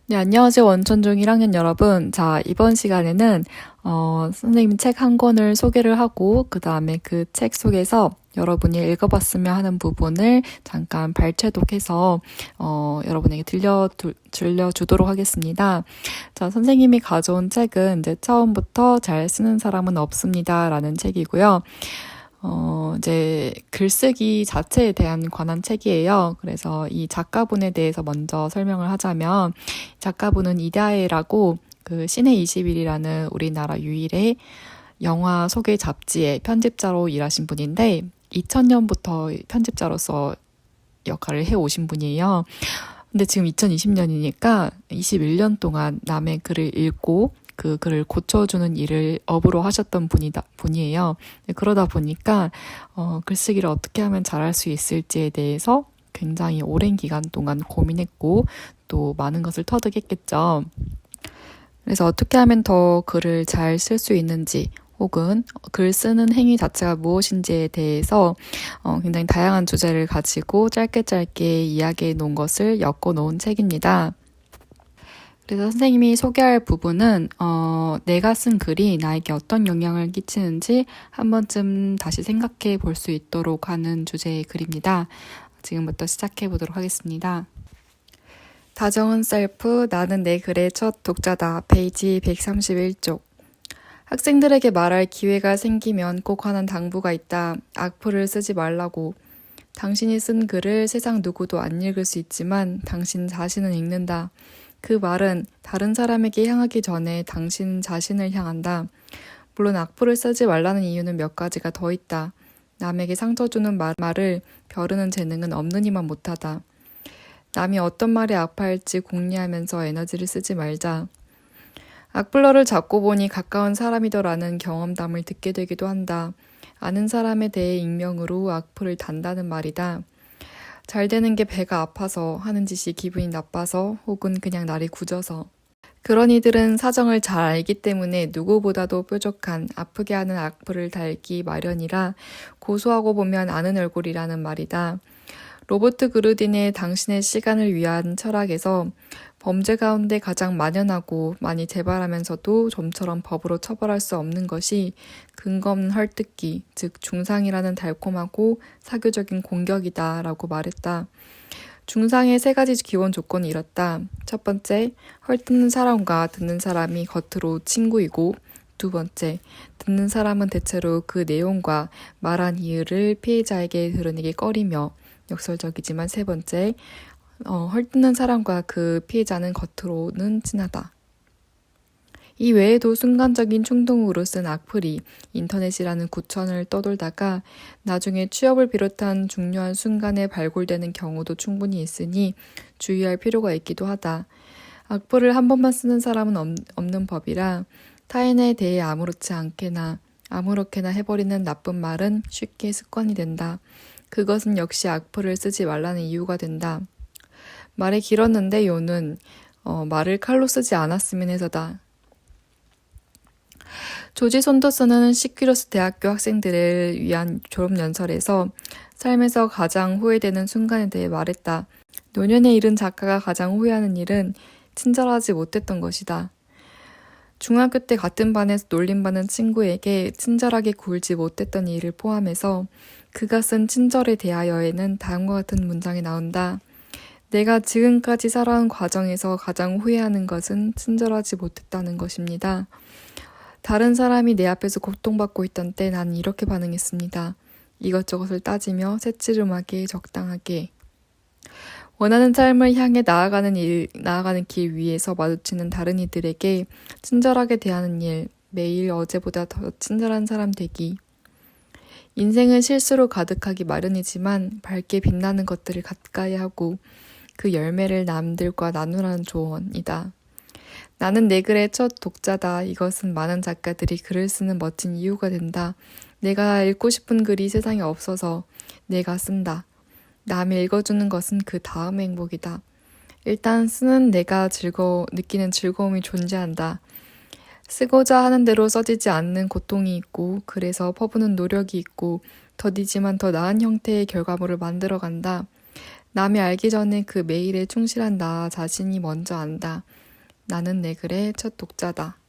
네, 안녕하세요. 원천중 1학년 여러분. 자, 이번 시간에는, 선생님이 책 한 권을 소개를 하고, 그 다음에 그 책 속에서 여러분이 읽어봤으면 하는 부분을 잠깐 발췌독해서, 여러분에게 들려주도록 하겠습니다. 자, 선생님이 가져온 책은 이제 처음부터 잘 쓰는 사람은 없습니다. 라는 책이고요. 이제 글쓰기 자체에 대한 관한 책이에요. 그래서 이 작가분에 대해서 먼저 설명을 하자면, 작가분은 이다혜라고 그 시내 20일이라는 우리나라 유일의 영화 소개 잡지의 편집자로 일하신 분인데, 2000년부터 편집자로서 역할을 해 오신 분이에요. 근데 지금 2020년이니까 21년 동안 남의 글을 읽고 그 글을 고쳐주는 일을 업으로 하셨던 분이에요. 그러다 보니까, 글쓰기를 어떻게 하면 잘할 수 있을지에 대해서 굉장히 오랜 기간 동안 고민했고, 또 많은 것을 터득했겠죠. 그래서 어떻게 하면 더 글을 잘 쓸 수 있는지, 혹은 글 쓰는 행위 자체가 무엇인지에 대해서 굉장히 다양한 주제를 가지고 짧게 이야기해 놓은 것을 엮어 놓은 책입니다. 그래서 선생님이 소개할 부분은 내가 쓴 글이 나에게 어떤 영향을 끼치는지 한 번쯤 다시 생각해 볼 수 있도록 하는 주제의 글입니다. 지금부터 시작해 보도록 하겠습니다. 다정은 셀프, 나는 내 글의 첫 독자다. 페이지 131쪽. 학생들에게 말할 기회가 생기면 꼭 하는 당부가 있다. 악플을 쓰지 말라고. 당신이 쓴 글을 세상 누구도 안 읽을 수 있지만 당신 자신은 읽는다. 그 말은 다른 사람에게 향하기 전에 당신 자신을 향한다. 물론 악플을 쓰지 말라는 이유는 몇 가지가 더 있다. 남에게 상처 주는 말을 벼르는 재능은 없느니만 못하다. 남이 어떤 말에 아파할지 궁리하면서 에너지를 쓰지 말자. 악플러를 잡고 보니 가까운 사람이더라는 경험담을 듣게 되기도 한다. 아는 사람에 대해 익명으로 악플을 단다는 말이다. 잘 되는 게 배가 아파서, 하는 짓이 기분이 나빠서, 혹은 그냥 날이 굳어서. 그런 이들은 사정을 잘 알기 때문에 누구보다도 뾰족한 아프게 하는 악플을 달기 마련이라 고소하고 보면 아는 얼굴이라는 말이다. 로버트 그루딘의 당신의 시간을 위한 철학에서 범죄 가운데 가장 만연하고 많이 재발하면서도 좀처럼 법으로 처벌할 수 없는 것이 근거 없는 헐뜯기, 즉 중상이라는 달콤하고 사교적인 공격이다 라고 말했다. 중상의 세 가지 기본 조건이 이렇다. 첫 번째, 헐뜯는 사람과 듣는 사람이 겉으로 친구이고, 두 번째, 듣는 사람은 대체로 그 내용과 말한 이유를 피해자에게 드러내기 꺼리며, 역설적이지만 세 번째, 헐뜯는 사람과 그 피해자는 겉으로는 친하다. 이 외에도 순간적인 충동으로 쓴 악플이 인터넷이라는 구천을 떠돌다가 나중에 취업을 비롯한 중요한 순간에 발굴되는 경우도 충분히 있으니 주의할 필요가 있기도 하다. 악플을 한 번만 쓰는 사람은 없는 법이라 타인에 대해 아무렇게나 해버리는 나쁜 말은 쉽게 습관이 된다. 그것은 역시 악플을 쓰지 말라는 이유가 된다. 말이 길었는데 요는 말을 칼로 쓰지 않았으면 해서다. 조지 손더스는 시큐러스 대학교 학생들을 위한 졸업연설에서 삶에서 가장 후회되는 순간에 대해 말했다. 노년에 이른 작가가 가장 후회하는 일은 친절하지 못했던 것이다. 중학교 때 같은 반에서 놀림받는 친구에게 친절하게 굴지 못했던 일을 포함해서 그가 쓴 친절에 대하여에는 다음과 같은 문장이 나온다. 내가 지금까지 살아온 과정에서 가장 후회하는 것은 친절하지 못했다는 것입니다. 다른 사람이 내 앞에서 고통받고 있던 때 난 이렇게 반응했습니다. 이것저것을 따지며 새치름하게 적당하게. 원하는 삶을 향해 나아가는 길 위에서 마주치는 다른 이들에게 친절하게 대하는 일, 매일 어제보다 더 친절한 사람 되기. 인생은 실수로 가득하기 마련이지만 밝게 빛나는 것들을 가까이 하고 그 열매를 남들과 나누라는 조언이다. 나는 내 글의 첫 독자다. 이것은 많은 작가들이 글을 쓰는 멋진 이유가 된다. 내가 읽고 싶은 글이 세상에 없어서 내가 쓴다. 남이 읽어주는 것은 그 다음 행복이다. 일단 쓰는 내가 느끼는 즐거움이 존재한다. 쓰고자 하는 대로 써지지 않는 고통이 있고 그래서 퍼부는 노력이 있고 더디지만 더 나은 형태의 결과물을 만들어간다. 남이 알기 전에 그 메일에 충실한 나 자신이 먼저 안다. 나는 내 글의 첫 독자다.